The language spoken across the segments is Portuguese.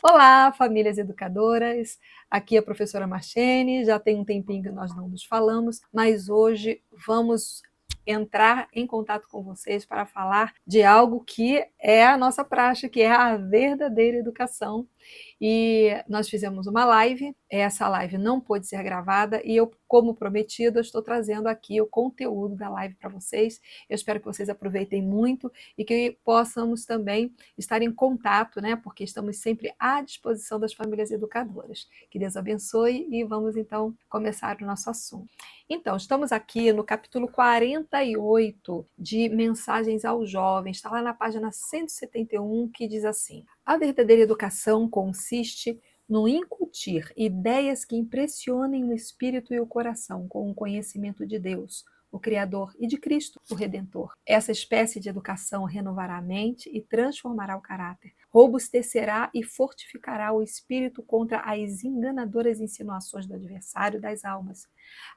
Olá, famílias educadoras. Aqui é a professora Marchene. Já tem um tempinho que nós não nos falamos, mas hoje vamos entrar em contato com vocês para falar de algo que é a nossa praxe, que é a verdadeira educação. E nós fizemos uma live, essa live não pôde ser gravada e eu, como prometido, estou trazendo aqui o conteúdo da live para vocês. Eu espero que vocês aproveitem muito e que possamos também estar em contato, né? Porque estamos sempre à disposição das famílias educadoras. Que Deus abençoe e vamos então começar o nosso assunto. Então, estamos aqui no capítulo 48 de Mensagens aos Jovens, está lá na página 171, que diz assim: a verdadeira educação consiste no incutir ideias que impressionem o espírito e o coração com o conhecimento de Deus, o Criador, e de Cristo, o Redentor. Essa espécie de educação renovará a mente e transformará o caráter, robustecerá e fortificará o espírito contra as enganadoras insinuações do adversário das almas,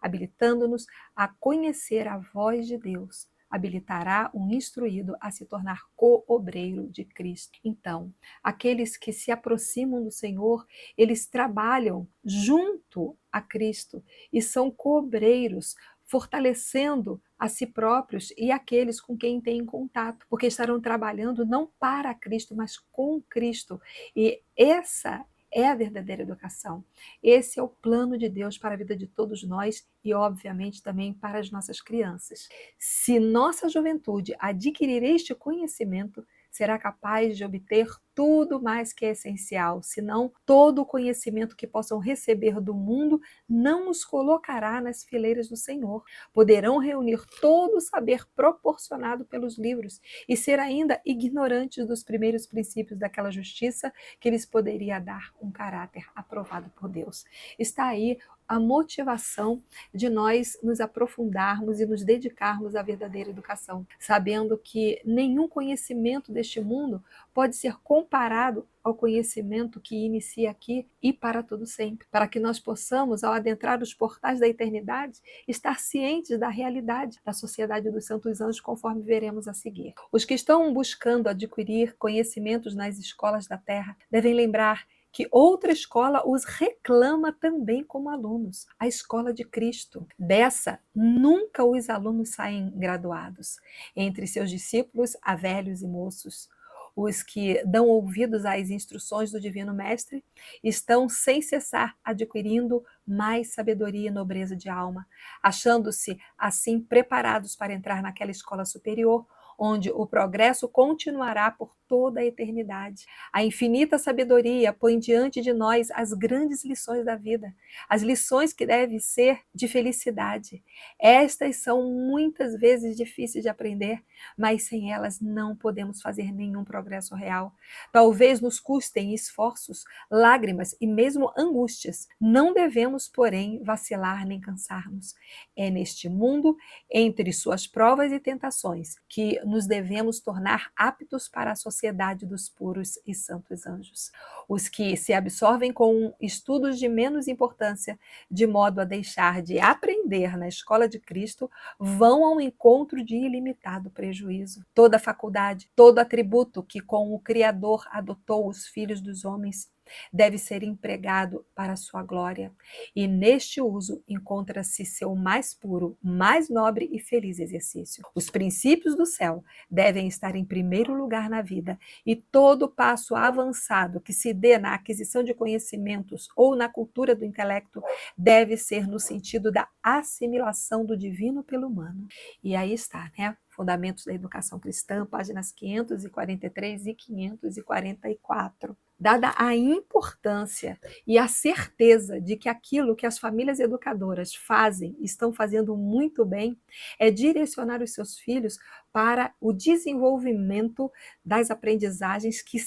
habilitando-nos a conhecer a voz de Deus. Habilitará um instruído a se tornar co-obreiro de Cristo. Então, aqueles que se aproximam do Senhor, eles trabalham junto a Cristo e são co-obreiros, fortalecendo a si próprios e aqueles com quem têm contato, porque estarão trabalhando não para Cristo, mas com Cristo. E essa é a verdadeira educação. Esse é o plano de Deus para a vida de todos nós e, obviamente, também para as nossas crianças. Se nossa juventude adquirir este conhecimento, será capaz de obter tudo mais que é essencial, senão todo o conhecimento que possam receber do mundo não os colocará nas fileiras do Senhor. Poderão reunir todo o saber proporcionado pelos livros e ser ainda ignorantes dos primeiros princípios daquela justiça que lhes poderia dar um caráter aprovado por Deus. Está aí a motivação de nós nos aprofundarmos e nos dedicarmos à verdadeira educação, sabendo que nenhum conhecimento deste mundo pode ser comparado ao conhecimento que inicia aqui e para todo sempre, para que nós possamos, ao adentrar os portais da eternidade, estar cientes da realidade da sociedade dos santos anjos, conforme veremos a seguir. Os que estão buscando adquirir conhecimentos nas escolas da terra devem lembrar que outra escola os reclama também como alunos, a escola de Cristo. Dessa, nunca os alunos saem graduados. Entre seus discípulos há velhos e moços. Os que dão ouvidos às instruções do Divino Mestre estão sem cessar adquirindo mais sabedoria e nobreza de alma, achando-se assim preparados para entrar naquela escola superior, onde o progresso continuará por toda a eternidade. A infinita sabedoria põe diante de nós as grandes lições da vida, as lições que devem ser de felicidade. Estas são muitas vezes difíceis de aprender, mas sem elas não podemos fazer nenhum progresso real. Talvez nos custem esforços, lágrimas e mesmo angústias. Não devemos, porém, vacilar nem cansar-nos. É neste mundo, entre suas provas e tentações, que nos devemos tornar aptos para a sociedade dos puros e santos anjos. Os que se absorvem com estudos de menos importância, de modo a deixar de aprender na escola de Cristo, vão ao encontro de ilimitado prejuízo. Toda faculdade, todo atributo que com o Criador adotou os filhos dos homens, deve ser empregado para a sua glória, e neste uso encontra-se seu mais puro, mais nobre e feliz exercício. Os princípios do céu devem estar em primeiro lugar na vida, e todo passo avançado que se dê na aquisição de conhecimentos ou na cultura do intelecto deve ser no sentido da assimilação do divino pelo humano. E aí está, né? Fundamentos da Educação Cristã, páginas 543 e 544. Dada a importância e a certeza de que aquilo que as famílias educadoras fazem, estão fazendo muito bem, é direcionar os seus filhos para o desenvolvimento das aprendizagens que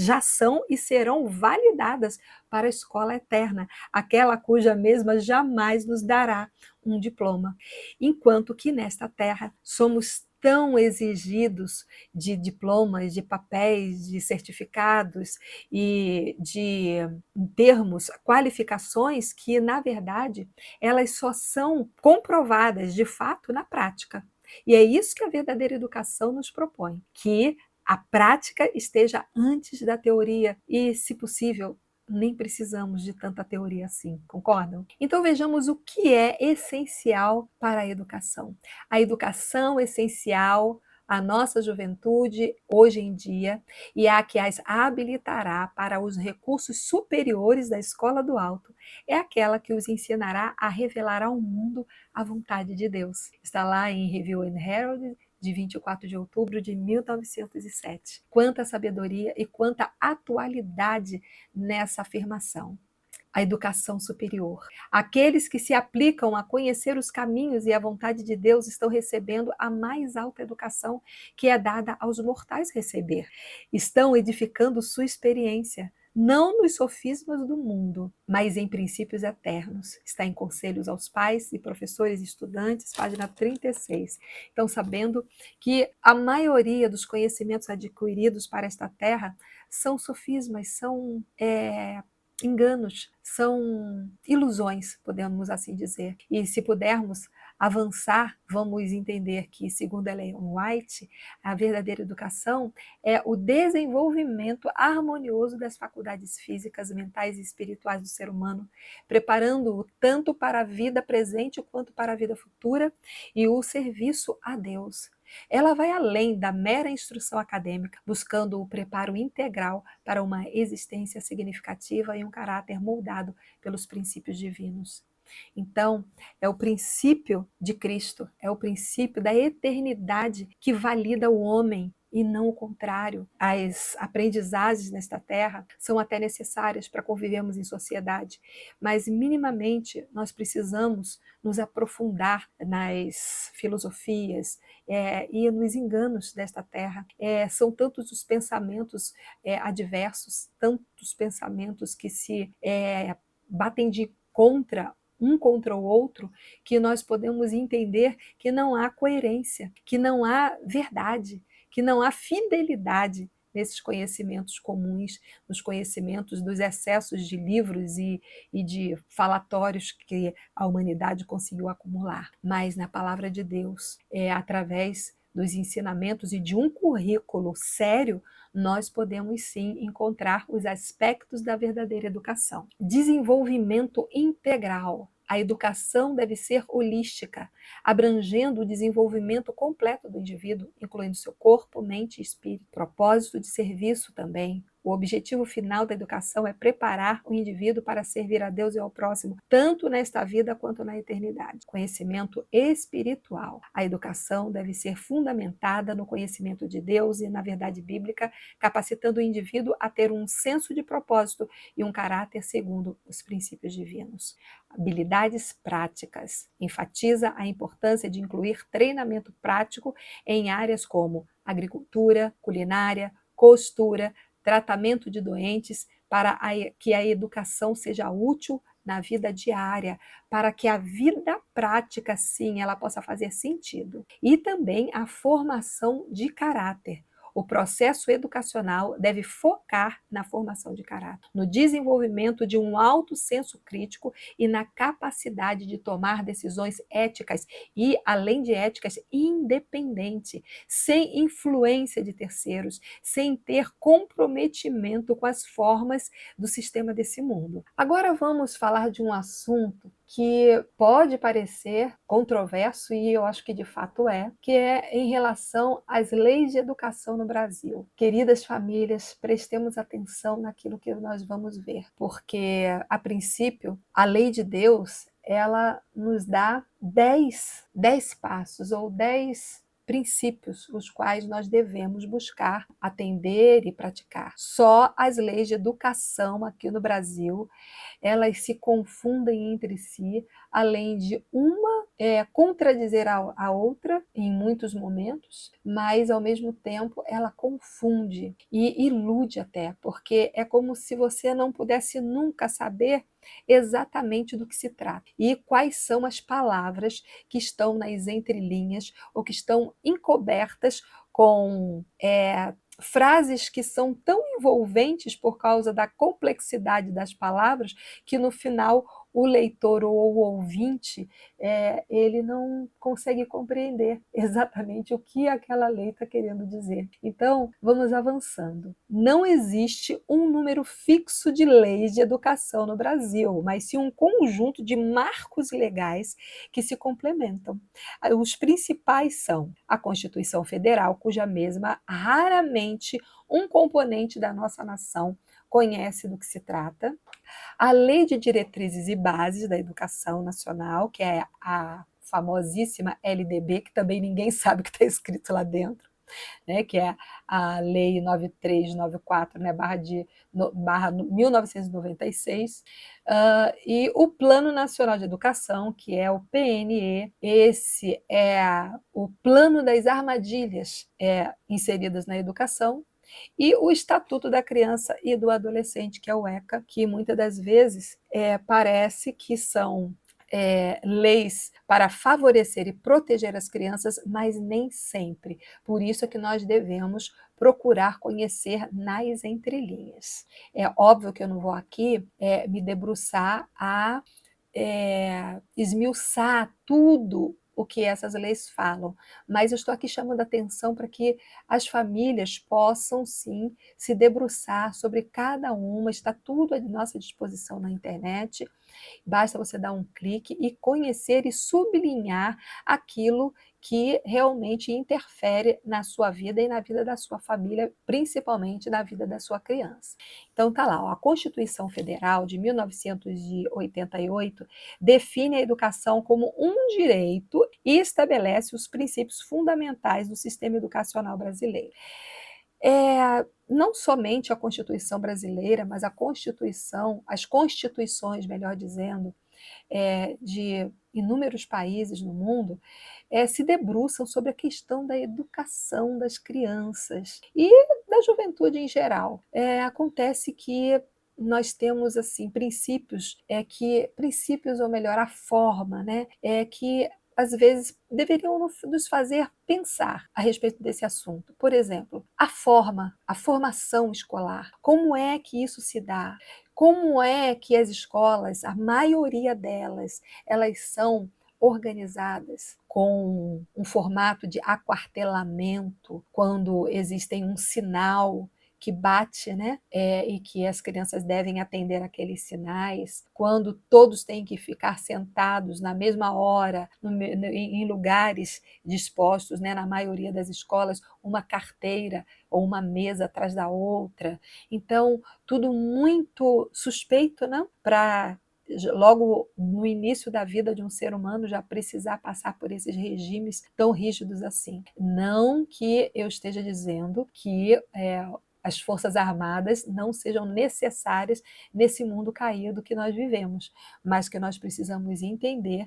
já são e serão validadas para a escola eterna, aquela cuja mesma jamais nos dará um diploma. Enquanto que nesta terra somos tão exigidos de diplomas, de papéis, de certificados e de termos, qualificações que, na verdade, elas só são comprovadas de fato na prática. E é isso que a verdadeira educação nos propõe, que a prática esteja antes da teoria e, se possível, nem precisamos de tanta teoria assim, concordam? Então vejamos o que é essencial para a educação. A educação essencial à nossa juventude hoje em dia e a que as habilitará para os recursos superiores da escola do alto é aquela que os ensinará a revelar ao mundo a vontade de Deus. Está lá em Review and Herald, de 24 de outubro de 1907. Quanta sabedoria e quanta atualidade nessa afirmação. A educação superior. Aqueles que se aplicam a conhecer os caminhos e a vontade de Deus estão recebendo a mais alta educação que é dada aos mortais receber. Estão edificando sua experiência, não nos sofismas do mundo, mas em princípios eternos. Está em Conselhos aos Pais e Professores e Estudantes, página 36. Então, sabendo que a maioria dos conhecimentos adquiridos para esta terra são sofismas, são enganos, são ilusões, podemos assim dizer. E se pudermos avançar, vamos entender que, segundo Ellen White, a verdadeira educação é o desenvolvimento harmonioso das faculdades físicas, mentais e espirituais do ser humano, preparando-o tanto para a vida presente quanto para a vida futura e o serviço a Deus. Ela vai além da mera instrução acadêmica, buscando o preparo integral para uma existência significativa e um caráter moldado pelos princípios divinos. Então, é o princípio de Cristo, é o princípio da eternidade que valida o homem e não o contrário. As aprendizagens nesta terra são até necessárias para convivermos em sociedade, mas minimamente nós precisamos nos aprofundar nas filosofias e nos enganos desta terra. São tantos os pensamentos adversos, tantos pensamentos que se batem de um contra o outro, que nós podemos entender que não há coerência, que não há verdade, que não há fidelidade nesses conhecimentos comuns, nos conhecimentos dos excessos de livros e de falatórios que a humanidade conseguiu acumular. Mas na palavra de Deus, através dos ensinamentos e de um currículo sério, nós podemos sim encontrar os aspectos da verdadeira educação. Desenvolvimento integral. A educação deve ser holística, abrangendo o desenvolvimento completo do indivíduo, incluindo seu corpo, mente e espírito. Propósito de serviço também. O objetivo final da educação é preparar o indivíduo para servir a Deus e ao próximo, tanto nesta vida quanto na eternidade. Conhecimento espiritual. A educação deve ser fundamentada no conhecimento de Deus e na verdade bíblica, capacitando o indivíduo a ter um senso de propósito e um caráter segundo os princípios divinos. Habilidades práticas. Enfatiza a importância de incluir treinamento prático em áreas como agricultura, culinária, costura, tratamento de doentes, para que a educação seja útil na vida diária, para que a vida prática, sim, ela possa fazer sentido. E também a formação de caráter. O processo educacional deve focar na formação de caráter, no desenvolvimento de um alto senso crítico e na capacidade de tomar decisões éticas e, além de éticas, independente, sem influência de terceiros, sem ter comprometimento com as formas do sistema desse mundo. Agora vamos falar de um assunto que pode parecer controverso, e eu acho que de fato que é em relação às leis de educação no Brasil. Queridas famílias, prestemos atenção naquilo que nós vamos ver, porque, a princípio, a lei de Deus, ela nos dá 10 passos ou 10 princípios os quais nós devemos buscar, atender e praticar. Só as leis de educação aqui no Brasil, elas se confundem entre si, além de uma contradizer a outra em muitos momentos, mas ao mesmo tempo ela confunde e ilude até, porque é como se você não pudesse nunca saber exatamente do que se trata e quais são as palavras que estão nas entrelinhas ou que estão encobertas com frases que são tão envolventes por causa da complexidade das palavras que no final o leitor ou o ouvinte, ele não consegue compreender exatamente o que aquela lei está querendo dizer. Então, vamos avançando. Não existe um número fixo de leis de educação no Brasil, mas sim um conjunto de marcos legais que se complementam. Os principais são a Constituição Federal, cuja mesma raramente um componente da nossa nação conhece do que se trata, a Lei de Diretrizes e Bases da Educação Nacional, que é a famosíssima LDB, que também ninguém sabe o que está escrito lá dentro, né, que é a Lei 9394, né, barra 1996, e o Plano Nacional de Educação, que é o PNE. Esse é o plano das armadilhas inseridas na educação, e o Estatuto da Criança e do Adolescente, que é o ECA, que muitas das vezes parece que são leis para favorecer e proteger as crianças, mas nem sempre. Por isso é que nós devemos procurar conhecer nas entrelinhas. É óbvio que eu não vou aqui me debruçar a esmiuçar tudo o que essas leis falam, mas eu estou aqui chamando a atenção para que as famílias possam, sim, se debruçar sobre cada uma, está tudo à nossa disposição na internet. Basta você dar um clique e conhecer e sublinhar aquilo que realmente interfere na sua vida e na vida da sua família, principalmente na vida da sua criança. Então tá lá, ó, a Constituição Federal de 1988 define a educação como um direito e estabelece os princípios fundamentais do sistema educacional brasileiro. Não somente a Constituição brasileira, mas as constituições, melhor dizendo, de inúmeros países no mundo, se debruçam sobre a questão da educação das crianças e da juventude em geral. Acontece que nós temos assim princípios, ou melhor, a forma, né, que às vezes deveriam nos fazer pensar a respeito desse assunto. Por exemplo, a formação escolar. Como é que isso se dá? Como é que as escolas, a maioria delas, elas são organizadas com um formato de aquartelamento, quando existem um sinal que bate, né? E que as crianças devem atender aqueles sinais, quando todos têm que ficar sentados na mesma hora, em lugares dispostos, né? Na maioria das escolas, uma carteira ou uma mesa atrás da outra. Então, tudo muito suspeito, não? Para logo no início da vida de um ser humano já precisar passar por esses regimes tão rígidos assim. Não que eu esteja dizendo que as Forças Armadas não sejam necessárias nesse mundo caído que nós vivemos, mas que nós precisamos entender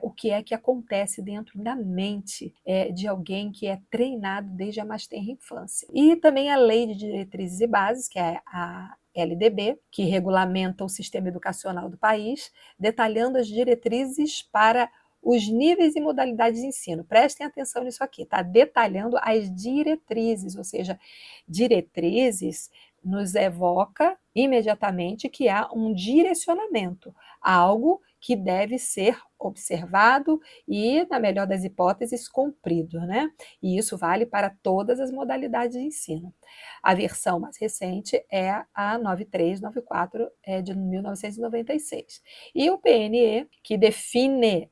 o que é que acontece dentro da mente de alguém que é treinado desde a mais tenra infância. E também a Lei de Diretrizes e Bases, que é a LDB, que regulamenta o sistema educacional do país, detalhando as diretrizes para os níveis e modalidades de ensino. Prestem atenção nisso aqui, está detalhando as diretrizes, ou seja, diretrizes nos evoca imediatamente que há um direcionamento, algo que deve ser observado e, na melhor das hipóteses, cumprido, né? E isso vale para todas as modalidades de ensino. A versão mais recente é a 9394, de 1996. E o PNE, que define,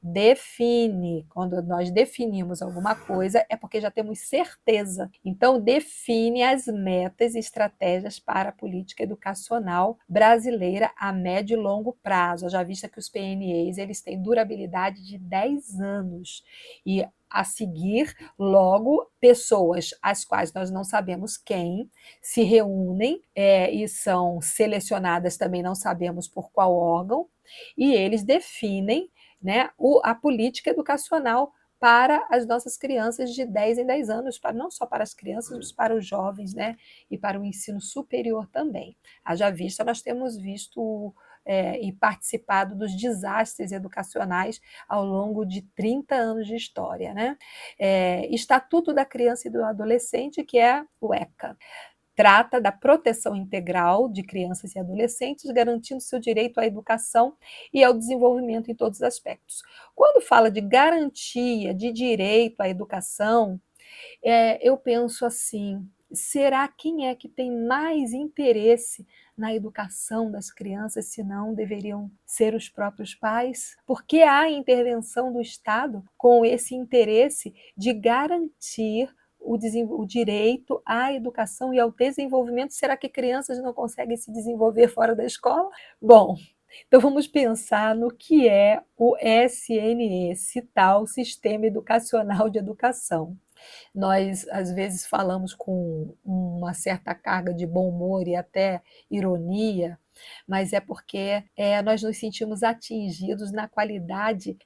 quando nós definimos alguma coisa, é porque já temos certeza. Então, define as metas e estratégias para a política educacional brasileira a médio e longo prazo. Já vista que os PNEs eles têm durabilidade de 10 anos. E a seguir, logo, pessoas as quais nós não sabemos quem se reúnem e são selecionadas, também não sabemos por qual órgão, e eles definem, né, a política educacional para as nossas crianças de 10 em 10 anos, não só para as crianças, mas para os jovens, né, e para o ensino superior também. Haja vista, nós temos visto e participado dos desastres educacionais ao longo de 30 anos de história, né? Estatuto da Criança e do Adolescente, que é o ECA. trata da proteção integral de crianças e adolescentes, garantindo seu direito à educação e ao desenvolvimento em todos os aspectos. Quando fala de garantia de direito à educação, eu penso assim: será quem é que tem mais interesse na educação das crianças, se não deveriam ser os próprios pais? Porque há intervenção do Estado com esse interesse de garantir o direito à educação e ao desenvolvimento. Será que crianças não conseguem se desenvolver fora da escola? Bom, então vamos pensar no que é o SNS, tal Sistema Educacional de Educação. Nós, às vezes, falamos com uma certa carga de bom humor e até ironia, mas é porque nós nos sentimos atingidos na qualidade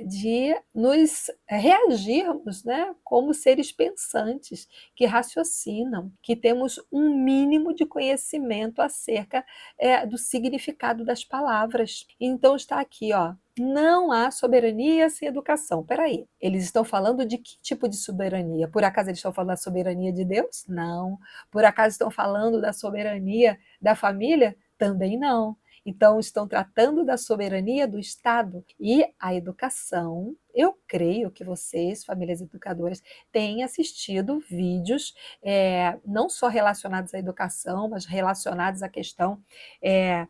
de nos reagirmos, né, como seres pensantes, que raciocinam, que temos um mínimo de conhecimento acerca do significado das palavras. Então está aqui, ó, não há soberania sem educação. Peraí, eles estão falando de que tipo de soberania? Por acaso eles estão falando da soberania de Deus? Não. Por acaso estão falando da soberania da família? Também não. Então, estão tratando da soberania do Estado. E a educação, eu creio que vocês, famílias educadoras, têm assistido vídeos não só relacionados à educação, mas relacionados à questão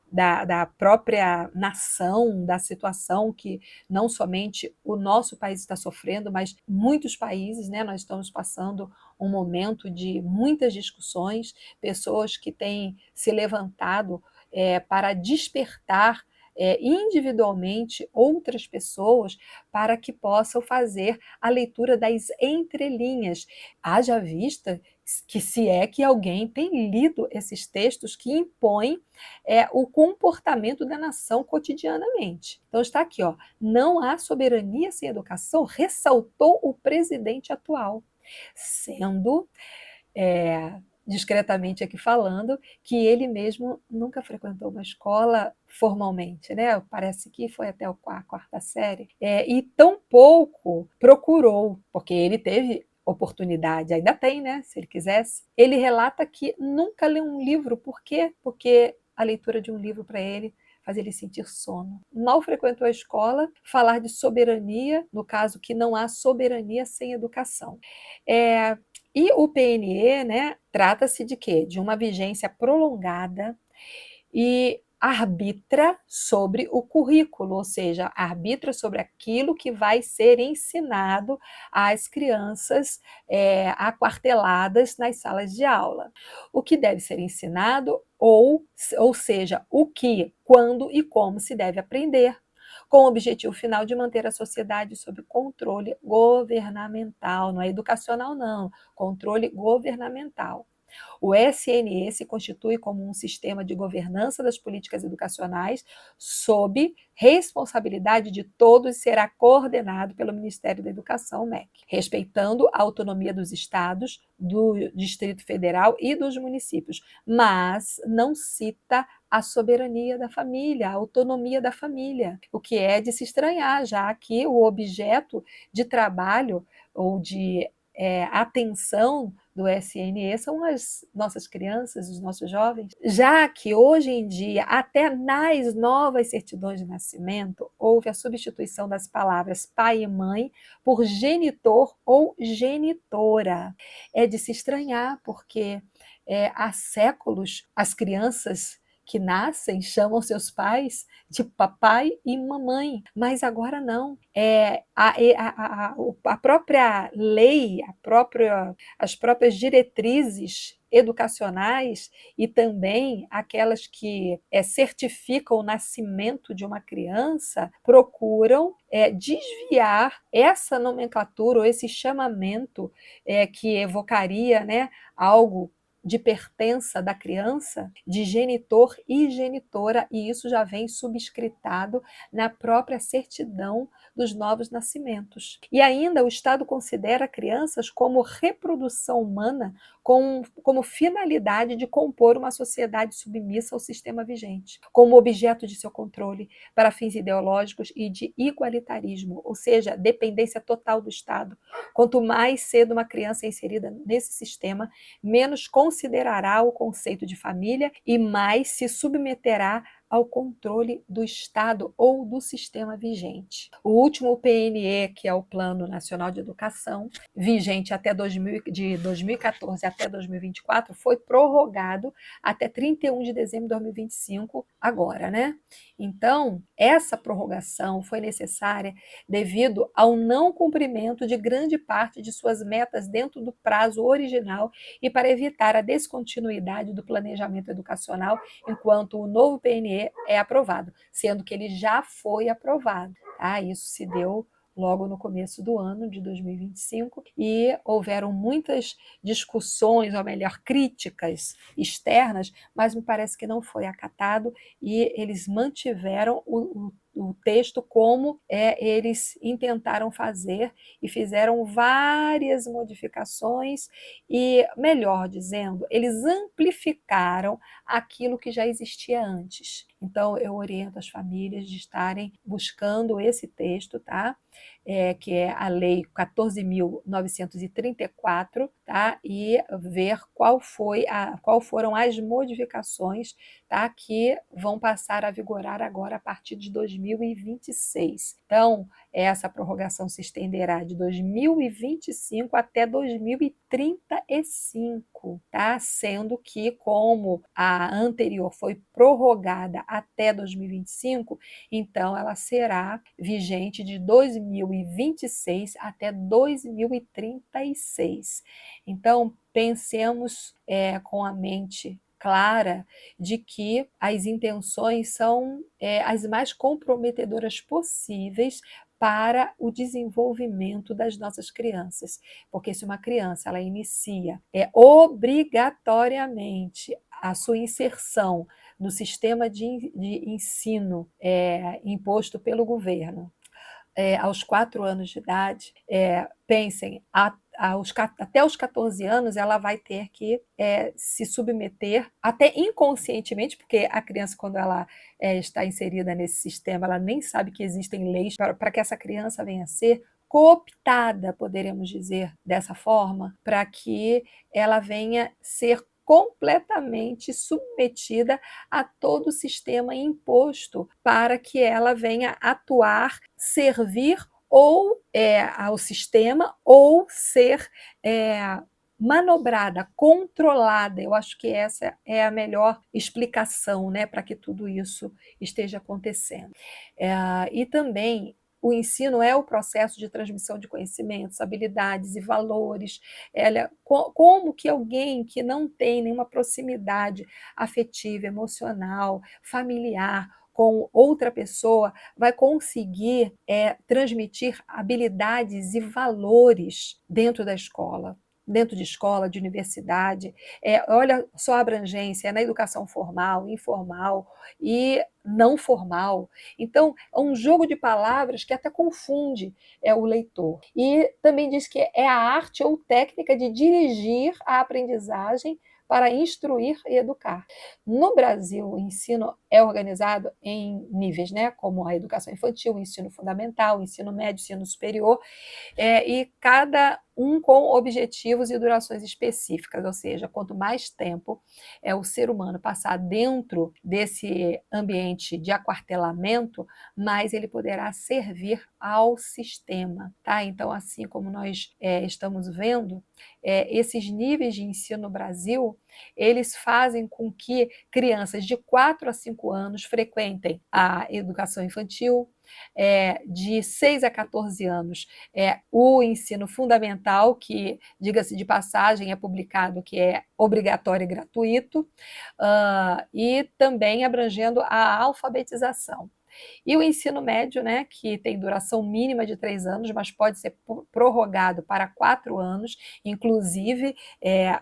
da própria nação, da situação que não somente o nosso país está sofrendo, mas muitos países, né? Nós estamos passando um momento de muitas discussões, pessoas que têm se levantado para despertar individualmente outras pessoas para que possam fazer a leitura das entrelinhas. Haja vista que se é que alguém tem lido esses textos que impõem o comportamento da nação cotidianamente. Então está aqui, ó, não há soberania sem educação, ressaltou o presidente atual, sendo discretamente aqui falando, que ele mesmo nunca frequentou uma escola formalmente, né? Parece que foi até a quarta série, e tampouco procurou, porque ele teve oportunidade, ainda tem, né? Se ele quisesse. Ele relata que nunca leu um livro. Por quê? Porque a leitura de um livro para ele faz ele sentir sono. Mal frequentou a escola, falar de soberania, no caso que não há soberania sem educação. E o PNE, né, trata-se de quê? De uma vigência prolongada e arbitra sobre o currículo, ou seja, arbitra sobre aquilo que vai ser ensinado às crianças aquarteladas nas salas de aula. O que deve ser ensinado, ou seja, o que, quando e como se deve aprender, com o objetivo final de manter a sociedade sob controle governamental, não é educacional não, controle governamental. O SNE se constitui como um sistema de governança das políticas educacionais sob responsabilidade de todos e será coordenado pelo Ministério da Educação, MEC, respeitando a autonomia dos estados, do Distrito Federal e dos municípios, mas não cita a soberania da família, a autonomia da família, o que é de se estranhar, já que o objeto de trabalho ou de atenção do SNE são as nossas crianças, os nossos jovens, já que hoje em dia, até nas novas certidões de nascimento, houve a substituição das palavras pai e mãe por genitor ou genitora. É de se estranhar, porque há séculos as crianças que nascem chamam seus pais de papai e mamãe, mas agora não. A própria lei, as próprias diretrizes educacionais e também aquelas que certificam o nascimento de uma criança procuram desviar essa nomenclatura ou esse chamamento que evocaria, né, algo de pertença da criança, de genitor e genitora, e isso já vem subscritado na própria certidão dos novos nascimentos. E ainda o Estado considera crianças como reprodução humana, como finalidade de compor uma sociedade submissa ao sistema vigente, como objeto de seu controle para fins ideológicos e de igualitarismo, ou seja, dependência total do Estado. Quanto mais cedo uma criança é inserida nesse sistema, menos consciência considerará o conceito de família e mais se submeterá ao controle do Estado ou do sistema vigente. O último PNE, que é o Plano Nacional de Educação, vigente até de 2014 até 2024, foi prorrogado até 31 de dezembro de 2025, agora, né? Então, essa prorrogação foi necessária devido ao não cumprimento de grande parte de suas metas dentro do prazo original e para evitar a descontinuidade do planejamento educacional enquanto o novo PNE é aprovado, sendo que ele já foi aprovado. Tá? Isso se deu logo no começo do ano de 2025 e houveram muitas discussões, ou melhor, críticas externas, mas me parece que não foi acatado e eles mantiveram o texto como eles intentaram fazer e fizeram várias modificações e, melhor dizendo, eles amplificaram aquilo que já existia antes. Então, eu oriento as famílias de estarem buscando esse texto, tá? Que é a Lei 14.934, tá? E ver qual foram as modificações, tá? Que vão passar a vigorar agora a partir de 2026. Então, essa prorrogação se estenderá de 2025 até 2035, tá? Sendo que, como a anterior foi prorrogada até 2025, então ela será vigente de 2026 até 2036. Então, pensemos com a mente clara de que as intenções são as mais comprometedoras possíveis para o desenvolvimento das nossas crianças, porque se uma criança ela inicia obrigatoriamente a sua inserção no sistema de ensino imposto pelo governo aos 4 anos de idade, pensem, até os 14 anos ela vai ter que se submeter, até inconscientemente, porque a criança, quando ela está inserida nesse sistema, ela nem sabe que existem leis para que essa criança venha a ser cooptada, poderemos dizer dessa forma, para que ela venha ser completamente submetida a todo o sistema imposto para que ela venha atuar, servir ou ao sistema ou ser manobrada, controlada. Eu acho que essa é a melhor explicação, né, para que tudo isso esteja acontecendo. E também o ensino é o processo de transmissão de conhecimentos, habilidades e valores. Como que alguém que não tem nenhuma proximidade afetiva, emocional, familiar com outra pessoa vai conseguir transmitir habilidades e valores dentro da escola? Dentro de escola, de universidade, olha só a abrangência, na educação formal, informal e não formal. Então, é um jogo de palavras que até confunde o leitor. E também diz que é a arte ou técnica de dirigir a aprendizagem para instruir e educar. No Brasil, o ensino é organizado em níveis, né, como a educação infantil, o ensino fundamental, o ensino médio, o ensino superior, e cada um com objetivos e durações específicas, ou seja, quanto mais tempo o ser humano passar dentro desse ambiente de aquartelamento, mais ele poderá servir ao sistema. Tá? Então, assim como nós estamos vendo, esses níveis de ensino no Brasil, eles fazem com que crianças de 4 a 5 anos frequentem a educação infantil, de 6 a 14 anos o ensino fundamental, que, diga-se de passagem, é publicado que é obrigatório e gratuito, e também abrangendo a alfabetização. E o ensino médio, né, que tem duração mínima de 3 anos, mas pode ser prorrogado para 4 anos, inclusive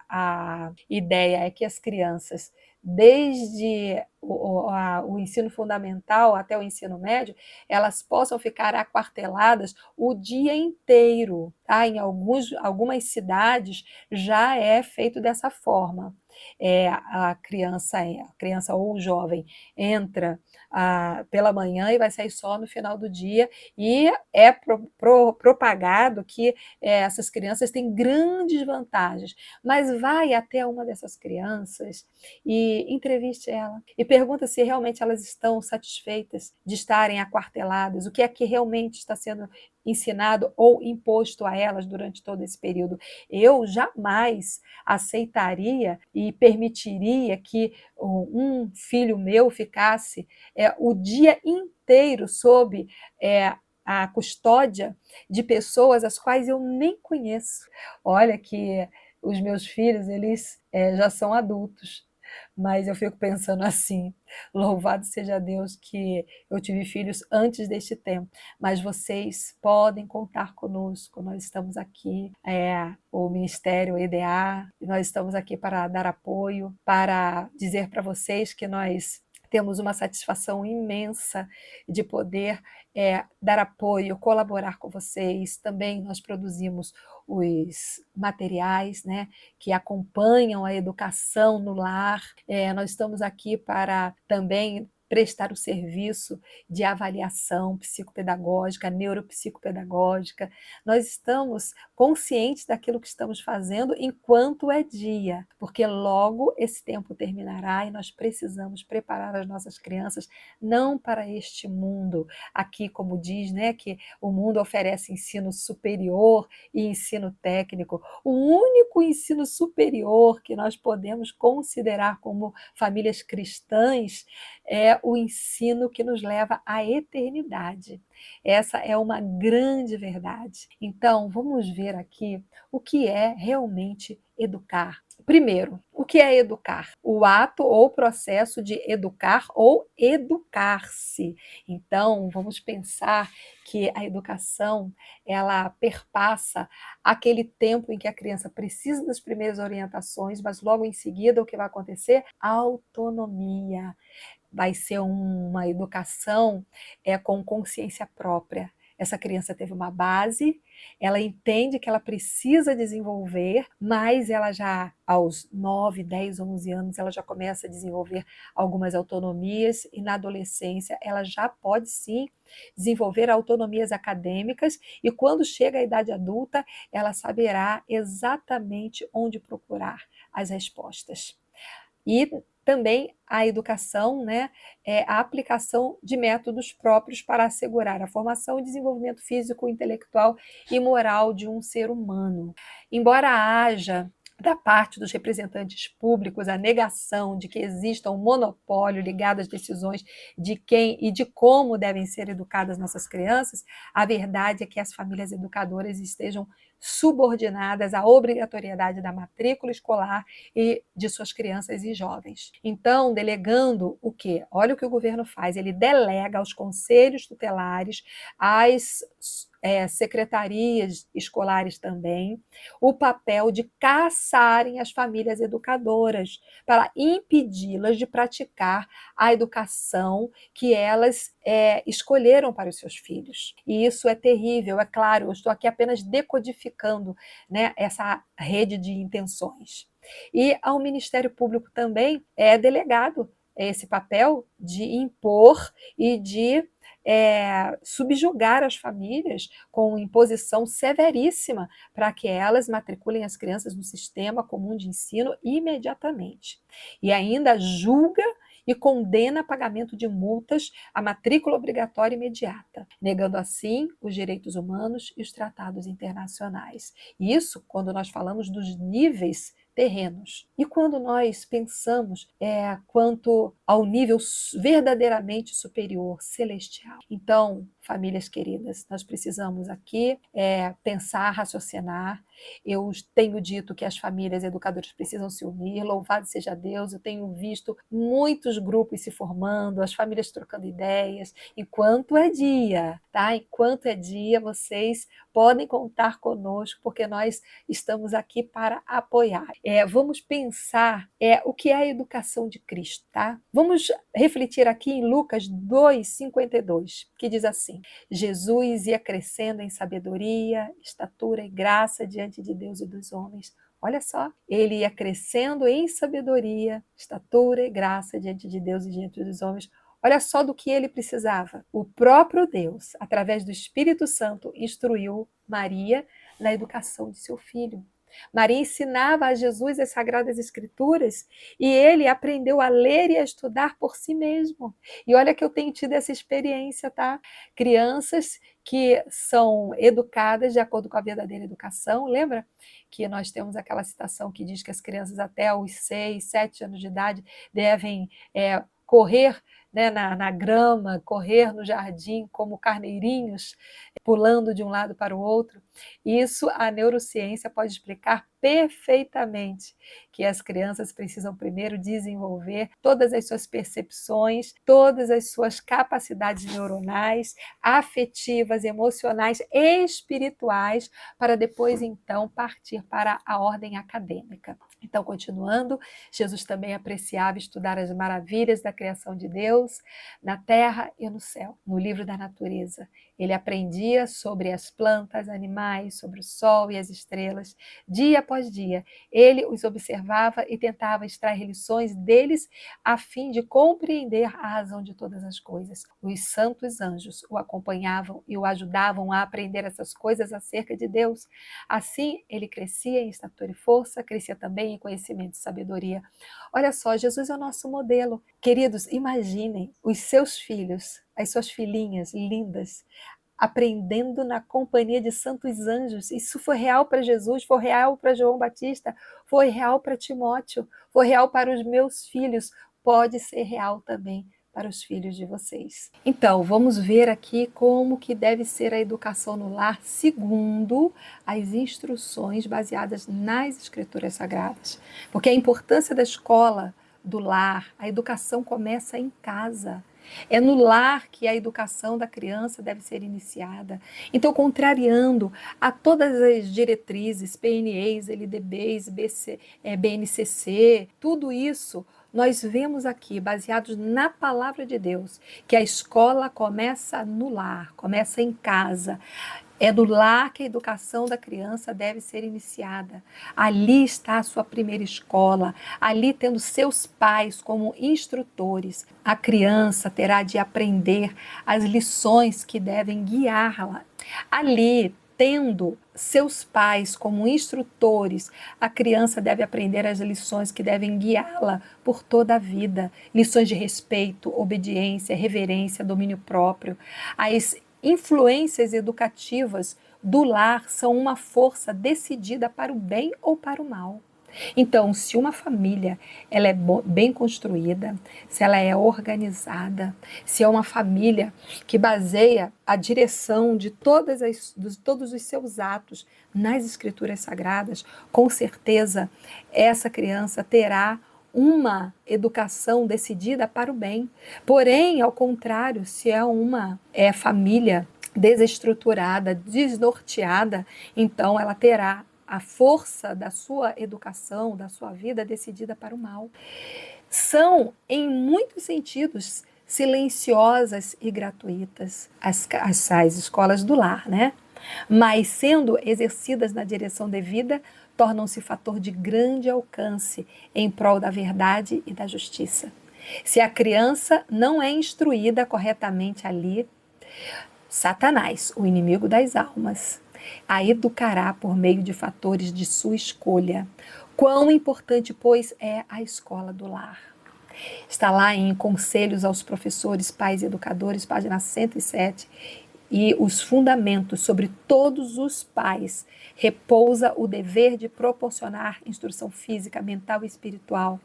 a ideia é que as crianças, desde o ensino fundamental até o ensino médio, elas possam ficar aquarteladas o dia inteiro. Tá? Em algumas cidades já é feito dessa forma. a criança ou o jovem entra pela manhã e vai sair só no final do dia, e é propagado que essas crianças têm grandes vantagens, mas vai até uma dessas crianças e entreviste ela e pergunta se realmente elas estão satisfeitas de estarem aquarteladas, o que é que realmente está sendo ensinado ou imposto a elas durante todo esse período. Eu jamais aceitaria e permitiria que um filho meu ficasse o dia inteiro sob a custódia de pessoas as quais eu nem conheço. Olha que os meus filhos, eles já são adultos, mas eu fico pensando assim, louvado seja Deus que eu tive filhos antes deste tempo, mas vocês podem contar conosco, nós estamos aqui, o Ministério EDA, nós estamos aqui para dar apoio, para dizer para vocês que nós temos uma satisfação imensa de poder dar apoio, colaborar com vocês. Também nós produzimos os materiais, né, que acompanham a educação no lar. Nós estamos aqui para também prestar o serviço de avaliação psicopedagógica, neuropsicopedagógica. Nós estamos conscientes daquilo que estamos fazendo enquanto é dia, porque logo esse tempo terminará e nós precisamos preparar as nossas crianças não para este mundo. Aqui, como diz, né, que o mundo oferece ensino superior e ensino técnico. O único ensino superior que nós podemos considerar como famílias cristãs é o ensino que nos leva à eternidade. Essa é uma grande verdade. Então, vamos ver aqui o que é realmente educar. Primeiro, o que é educar? O ato ou processo de educar ou educar-se. Então, vamos pensar que a educação, ela perpassa aquele tempo em que a criança precisa das primeiras orientações, mas logo em seguida o que vai acontecer? Autonomia. Vai ser uma educação com consciência própria. Essa criança teve uma base, ela entende que ela precisa desenvolver, mas ela já, aos 9, 10, 11 anos, ela já começa a desenvolver algumas autonomias, e na adolescência ela já pode sim desenvolver autonomias acadêmicas, e quando chega à idade adulta, ela saberá exatamente onde procurar as respostas. E também a educação, né, a aplicação de métodos próprios para assegurar a formação e desenvolvimento físico, intelectual e moral de um ser humano. Embora haja da parte dos representantes públicos a negação de que exista um monopólio ligado às decisões de quem e de como devem ser educadas nossas crianças, a verdade é que as famílias educadoras estejam subordinadas à obrigatoriedade da matrícula escolar e de suas crianças e jovens. Então, delegando o quê? Olha o que o governo faz, ele delega aos conselhos tutelares, às secretarias escolares também, o papel de caçarem as famílias educadoras para impedi-las de praticar a educação que elas escolheram para os seus filhos. E isso é terrível, é claro, eu estou aqui apenas decodificando, né, essa rede de intenções. E ao Ministério Público também é delegado esse papel de impor e de subjugar as famílias com imposição severíssima para que elas matriculem as crianças no sistema comum de ensino imediatamente. E ainda julga e condena a pagamento de multas à matrícula obrigatória imediata, negando assim os direitos humanos e os tratados internacionais. Isso quando nós falamos dos níveis terrenos. E quando nós pensamos quanto ao nível verdadeiramente superior, celestial. Então, famílias queridas, nós precisamos aqui pensar, raciocinar. Eu tenho dito que as famílias educadoras precisam se unir, louvado seja Deus, eu tenho visto muitos grupos se formando, as famílias trocando ideias, enquanto é dia, tá? Enquanto é dia, vocês podem contar conosco, porque nós estamos aqui para apoiar. Vamos pensar o que é a educação de Cristo, tá? Vamos refletir aqui em Lucas 2:52, que diz assim: Jesus ia crescendo em sabedoria, estatura e graça diante de Deus e dos homens. Olha só, ele ia crescendo em sabedoria, estatura e graça diante de Deus e diante dos homens. Olha só do que ele precisava. O próprio Deus, através do Espírito Santo, instruiu Maria na educação de seu filho. Maria ensinava a Jesus as Sagradas Escrituras e ele aprendeu a ler e a estudar por si mesmo. E olha que eu tenho tido essa experiência, tá? Crianças que são educadas de acordo com a verdadeira educação. Lembra que nós temos aquela citação que diz que as crianças até os 6, 7 anos de idade devem correr, né, na grama, correr no jardim como carneirinhos, pulando de um lado para o outro. Isso a neurociência pode explicar perfeitamente, que as crianças precisam primeiro desenvolver todas as suas percepções, todas as suas capacidades neuronais, afetivas, emocionais e espirituais, para depois então partir para a ordem acadêmica. Então, continuando, Jesus também apreciava estudar as maravilhas da criação de Deus na terra e no céu, no livro da natureza. Ele aprendia sobre as plantas, animais, sobre o sol e as estrelas, dia após dia. Ele os observava e tentava extrair lições deles a fim de compreender a razão de todas as coisas. Os santos anjos o acompanhavam e o ajudavam a aprender essas coisas acerca de Deus. Assim, ele crescia em estatura e força, crescia também em conhecimento e sabedoria. Olha só, Jesus é o nosso modelo. Queridos, imaginem os seus filhos, as suas filhinhas lindas, aprendendo na companhia de santos anjos. Isso foi real para Jesus, foi real para João Batista, foi real para Timóteo, foi real para os meus filhos, pode ser real também para os filhos de vocês. Então, vamos ver aqui como que deve ser a educação no lar segundo as instruções baseadas nas Escrituras Sagradas. Porque a importância da escola, do lar, a educação começa em casa. É no lar que a educação da criança deve ser iniciada. Então, contrariando a todas as diretrizes, PNEs, LDBs, BNCC, tudo isso, nós vemos aqui, baseados na palavra de Deus, que a escola começa no lar, começa em casa. É do lar que a educação da criança deve ser iniciada. Ali está a sua primeira escola, ali tendo seus pais como instrutores. A criança terá de aprender as lições que devem guiá-la. Ali, tendo seus pais como instrutores, a criança deve aprender as lições que devem guiá-la por toda a vida. Lições de respeito, obediência, reverência, domínio próprio. As influências educativas do lar são uma força decidida para o bem ou para o mal. Então, se uma família ela é bem construída, se ela é organizada, se é uma família que baseia a direção de todos os seus atos nas Escrituras Sagradas, com certeza essa criança terá uma educação decidida para o bem. Porém, ao contrário, se é uma família desestruturada, desnorteada, então ela terá a força da sua educação, da sua vida decidida para o mal. São, em muitos sentidos, silenciosas e gratuitas as escolas do lar, né? Mas sendo exercidas na direção devida, tornam-se fator de grande alcance em prol da verdade e da justiça. Se a criança não é instruída corretamente ali, Satanás, o inimigo das almas, a educará por meio de fatores de sua escolha. Quão importante, pois, é a escola do lar. Está lá em Conselhos aos Professores, Pais e Educadores, página 107, e os fundamentos sobre todos os pais repousa o dever de proporcionar instrução física, mental e espiritual.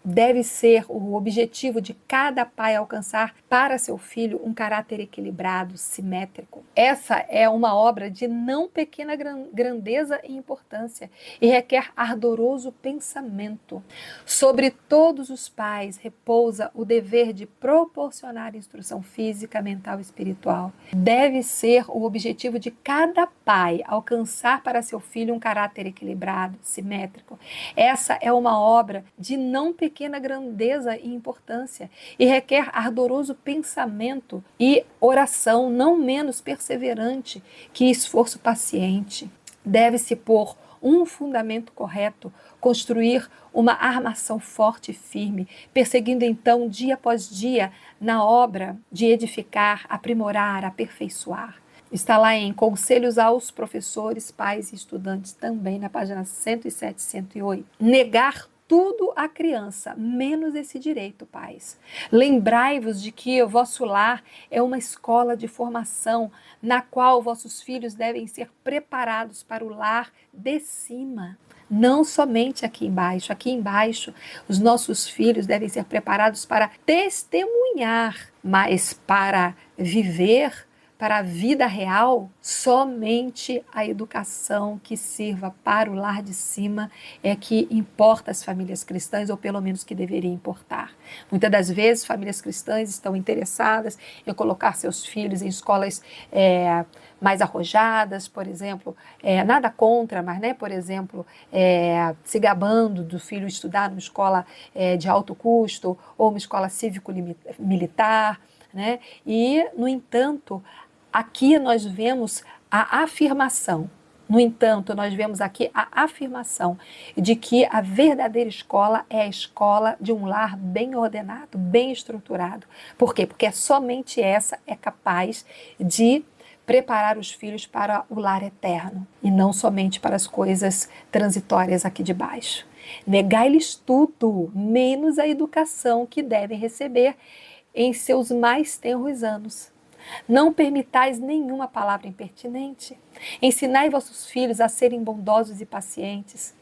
Deve ser o objetivo de cada pai alcançar para seu filho um caráter equilibrado, simétrico. Essa é uma obra de não pequena grandeza e importância e requer ardoroso pensamento. Sobre todos os pais repousa o dever de proporcionar instrução física, mental e espiritual. Deve ser o objetivo de cada pai alcançar para seu filho um caráter equilibrado, simétrico. Essa é uma obra de não pequena grandeza e importância e requer ardoroso pensamento e oração não menos perseverante que esforço paciente. Deve-se pôr um fundamento correto, construir uma armação forte e firme, perseguindo então dia após dia na obra de edificar, aprimorar, aperfeiçoar. Está lá em Conselhos aos Professores, Pais e Estudantes, também na página 107 e 108. Negar tudo à criança, menos esse direito, pais. Lembrai-vos de que o vosso lar é uma escola de formação na qual vossos filhos devem ser preparados para o lar de cima. Não somente aqui embaixo. Aqui embaixo, os nossos filhos devem ser preparados para testemunhar, mas para viver, para a vida real, somente a educação que sirva para o lar de cima é que importa às famílias cristãs, ou pelo menos que deveria importar. Muitas das vezes, famílias cristãs estão interessadas em colocar seus filhos em escolas mais arrojadas, por exemplo, nada contra, mas, por exemplo, se gabando do filho estudar numa escola de alto custo ou uma escola cívico-militar, né? E, no entanto, aqui nós vemos a afirmação. No entanto, nós vemos aqui a afirmação de que a verdadeira escola é a escola de um lar bem ordenado, bem estruturado. Por quê? Porque somente essa é capaz de preparar os filhos para o lar eterno e não somente para as coisas transitórias aqui de baixo. Negai-lhes tudo, menos a educação que devem receber em seus mais tenros anos. Não permitais nenhuma palavra impertinente. Ensinai vossos filhos a serem bondosos e pacientes.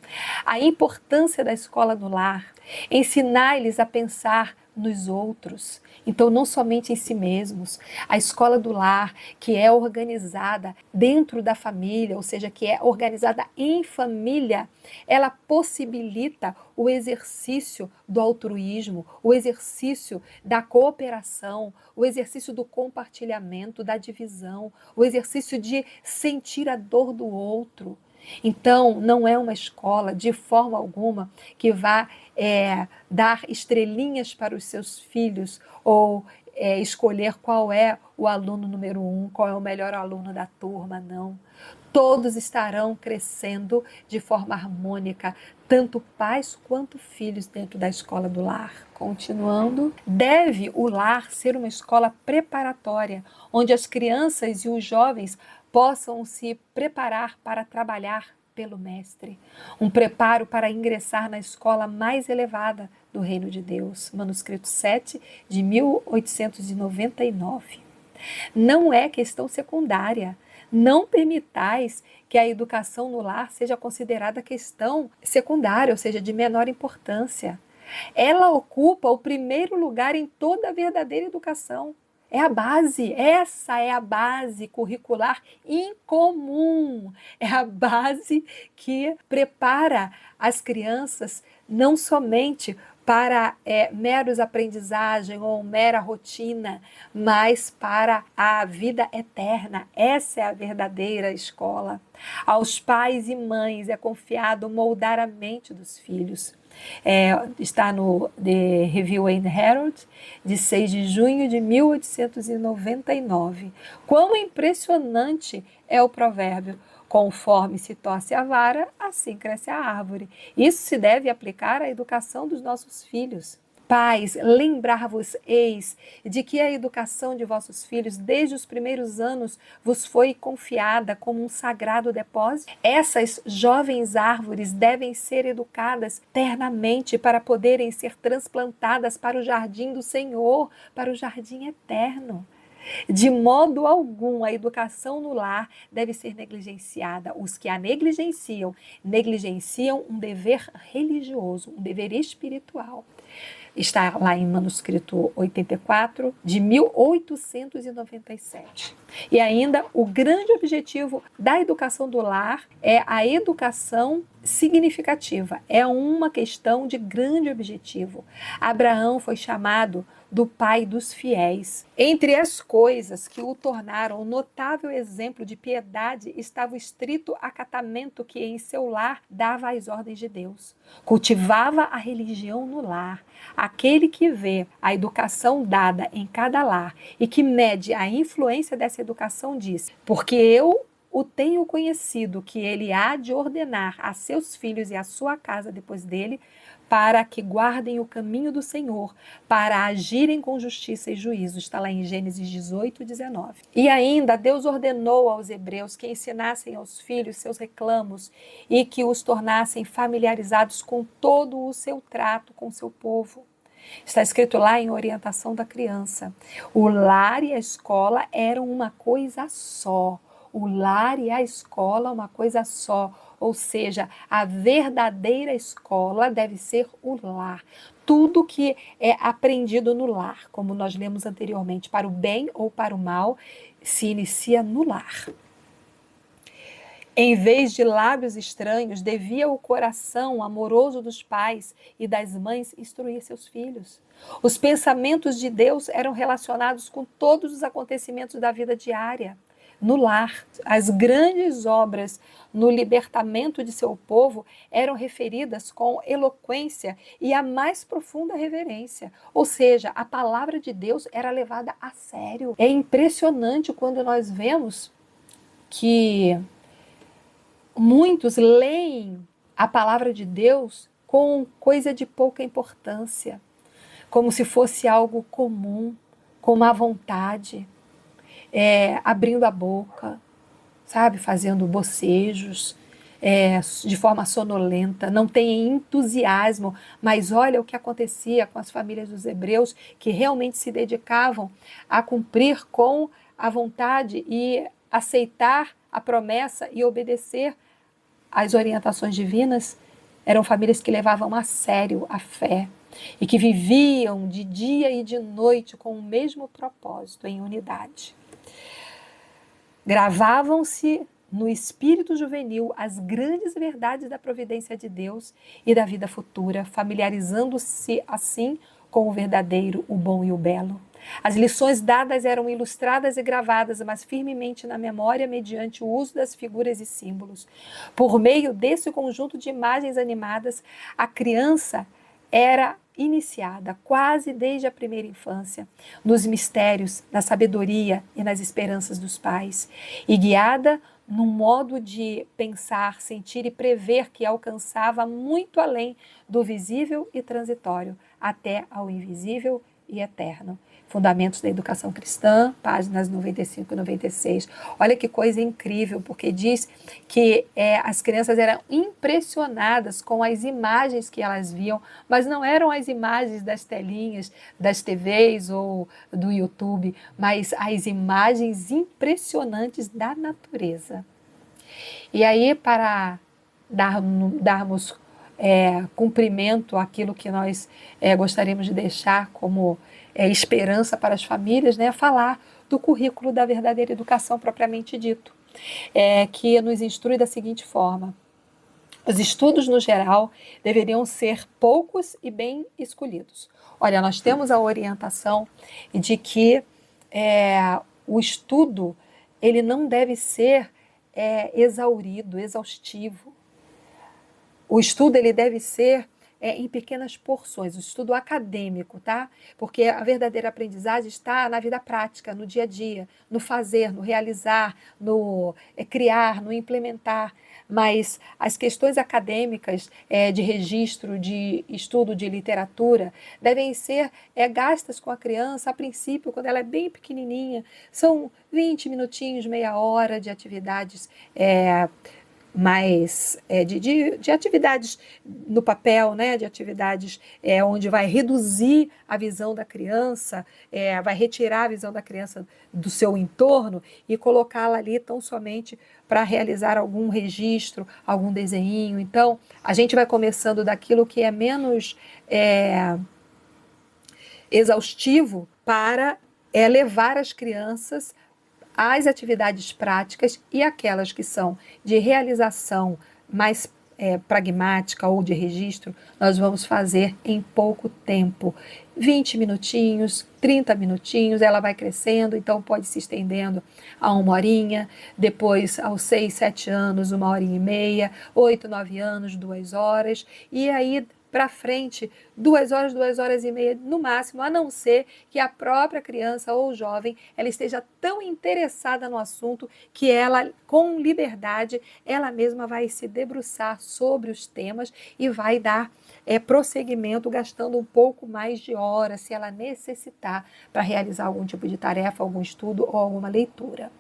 A importância da escola no lar. Ensinai-lhes a pensar nos outros. Então, não somente em si mesmos. A escola do lar, que é organizada dentro da família, ou seja, que é organizada em família, ela possibilita o exercício do altruísmo, o exercício da cooperação, o exercício do compartilhamento, da divisão, o exercício de sentir a dor do outro. Então, não é uma escola, de forma alguma, que vá dar estrelinhas para os seus filhos ou escolher qual é o aluno número 1, qual é o melhor aluno da turma, não. Todos estarão crescendo de forma harmônica, tanto pais quanto filhos dentro da escola do lar. Continuando, deve o lar ser uma escola preparatória, onde as crianças e os jovens possam se preparar para trabalhar pelo Mestre. Um preparo para ingressar na escola mais elevada do Reino de Deus. Manuscrito 7, de 1899. Não é questão secundária. Não permitais que a educação no lar seja considerada questão secundária, ou seja, de menor importância. Ela ocupa o primeiro lugar em toda a verdadeira educação. É a base, essa é a base curricular incomum. É a base que prepara as crianças não somente para meros aprendizagem ou mera rotina, mas para a vida eterna. Essa é a verdadeira escola. Aos pais e mães é confiado moldar a mente dos filhos. Está no The Review and Herald, de 6 de junho de 1899. Quão impressionante é o provérbio: conforme se torce a vara, assim cresce a árvore. Isso se deve aplicar à educação dos nossos filhos. Pais, lembrar-vos-eis de que a educação de vossos filhos, desde os primeiros anos, vos foi confiada como um sagrado depósito. Essas jovens árvores devem ser educadas ternamente para poderem ser transplantadas para o jardim do Senhor, para o jardim eterno. De modo algum, a educação no lar deve ser negligenciada. Os que a negligenciam um dever religioso, um dever espiritual. Está lá em manuscrito 84, de 1897. E ainda, o grande objetivo da educação do lar é a educação significativa. É uma questão de grande objetivo. Abraão foi chamado do pai dos fiéis. Entre as coisas que o tornaram um notável exemplo de piedade estava o estrito acatamento que em seu lar dava às ordens de Deus. Cultivava a religião no lar. Aquele que vê a educação dada em cada lar e que mede a influência dessa educação diz: porque eu o tenho conhecido, que ele há de ordenar a seus filhos e a sua casa depois dele, para que guardem o caminho do Senhor, para agirem com justiça e juízo. Está lá em Gênesis 18, 19. E ainda Deus ordenou aos hebreus que ensinassem aos filhos seus reclamos e que os tornassem familiarizados com todo o seu trato com seu povo. Está escrito lá em Orientação da Criança. O lar e a escola eram uma coisa só. O lar e a escola uma coisa só. Ou seja, a verdadeira escola deve ser o lar. Tudo que é aprendido no lar, como nós lemos anteriormente, para o bem ou para o mal, se inicia no lar. Em vez de lábios estranhos, devia o coração amoroso dos pais e das mães instruir seus filhos. Os pensamentos de Deus eram relacionados com todos os acontecimentos da vida diária. No lar, as grandes obras no libertamento de seu povo eram referidas com eloquência e a mais profunda reverência. Ou seja, a palavra de Deus era levada a sério. É impressionante quando nós vemos que muitos leem a palavra de Deus com coisa de pouca importância, como se fosse algo comum, com má vontade, abrindo a boca, sabe, fazendo bocejos, de forma sonolenta, não tem entusiasmo. Mas olha o que acontecia com as famílias dos hebreus, que realmente se dedicavam a cumprir com a vontade e aceitar a promessa e obedecer às orientações divinas. Eram famílias que levavam a sério a fé e que viviam de dia e de noite com o mesmo propósito, em unidade. Gravavam-se no espírito juvenil as grandes verdades da providência de Deus e da vida futura, familiarizando-se assim com o verdadeiro, o bom e o belo. As lições dadas eram ilustradas e gravadas, mas firmemente na memória mediante o uso das figuras e símbolos. Por meio desse conjunto de imagens animadas, a criança era iniciada quase desde a primeira infância nos mistérios, na sabedoria e nas esperanças dos pais, e guiada num modo de pensar, sentir e prever que alcançava muito além do visível e transitório, até ao invisível e eterno. Fundamentos da Educação Cristã, páginas 95 e 96. Olha que coisa incrível, porque diz que as crianças eram impressionadas com as imagens que elas viam, mas não eram as imagens das telinhas, das TVs ou do YouTube, mas as imagens impressionantes da natureza. E aí, para darmos cumprimento àquilo que nós gostaríamos de deixar como esperança para as famílias, né, falar do currículo da verdadeira educação propriamente dito, que nos instrui da seguinte forma: os estudos no geral deveriam ser poucos e bem escolhidos. Olha, nós temos a orientação de que o estudo ele não deve ser exaurido, exaustivo. O estudo ele deve ser em pequenas porções, o estudo acadêmico, tá? Porque a verdadeira aprendizagem está na vida prática, no dia a dia, no fazer, no realizar, no criar, no implementar. Mas as questões acadêmicas de registro, de estudo de literatura, devem ser gastas com a criança, a princípio, quando ela é bem pequenininha. São 20 minutinhos, meia hora de atividades mais de atividades no papel, né? De atividades onde vai reduzir a visão da criança, vai retirar a visão da criança do seu entorno e colocá-la ali tão somente para realizar algum registro, algum desenho. Então, a gente vai começando daquilo que é menos exaustivo para levar as crianças as atividades práticas e aquelas que são de realização mais pragmática ou de registro, nós vamos fazer em pouco tempo. 20 minutinhos, 30 minutinhos, ela vai crescendo, então pode se estendendo a 1 horinha, depois aos 6, 7 anos, 1 horinha e meia, 8, 9 anos, 2 horas, e aí para frente 2 horas e meia no máximo, a não ser que a própria criança ou jovem ela esteja tão interessada no assunto que ela, com liberdade, ela mesma vai se debruçar sobre os temas e vai dar prosseguimento, gastando um pouco mais de horas, se ela necessitar, para realizar algum tipo de tarefa, algum estudo ou alguma leitura.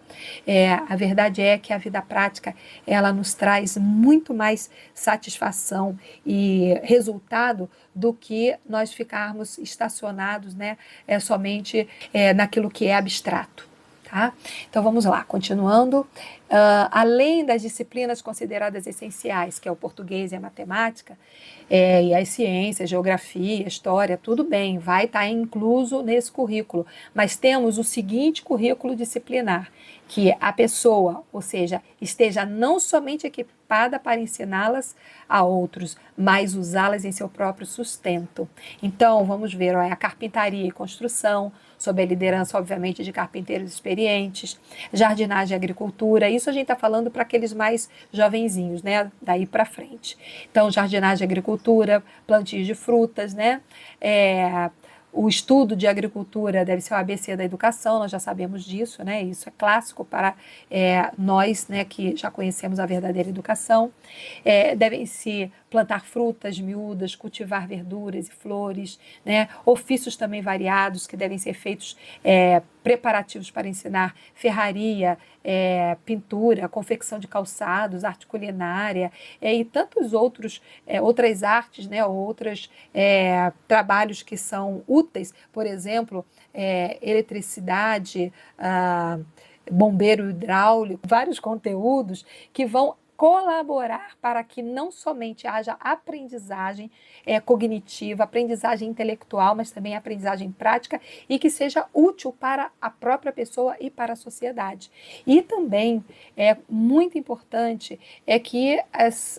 A verdade é que a vida prática ela nos traz muito mais satisfação e resultado do que nós ficarmos estacionados, né, somente naquilo que é abstrato. Tá? Então vamos lá, continuando. Além das disciplinas consideradas essenciais, que é o português e a matemática, e as ciências, geografia, história, tudo bem, vai estar incluso nesse currículo. Mas temos o seguinte currículo disciplinar, que a pessoa, ou seja, esteja não somente equipada para ensiná-las a outros, mas usá-las em seu próprio sustento. Então, vamos ver, a carpintaria e construção, sob a liderança, obviamente, de carpinteiros experientes, jardinagem e agricultura, isso a gente está falando para aqueles mais jovenzinhos, né, daí para frente. Então, jardinagem e agricultura, plantio de frutas, né, o estudo de agricultura deve ser o ABC da educação, nós já sabemos disso, né? Isso é clássico para nós, né, que já conhecemos a verdadeira educação. Devem-se plantar frutas miúdas, cultivar verduras e flores, né? Ofícios também variados que devem ser feitos preparativos para ensinar ferraria, pintura, confecção de calçados, arte culinária e tantos outras artes, né, outros trabalhos que são úteis, por exemplo, eletricidade, bombeiro hidráulico, vários conteúdos que vão colaborar para que não somente haja aprendizagem cognitiva, aprendizagem intelectual, mas também aprendizagem prática e que seja útil para a própria pessoa e para a sociedade. E também é muito importante que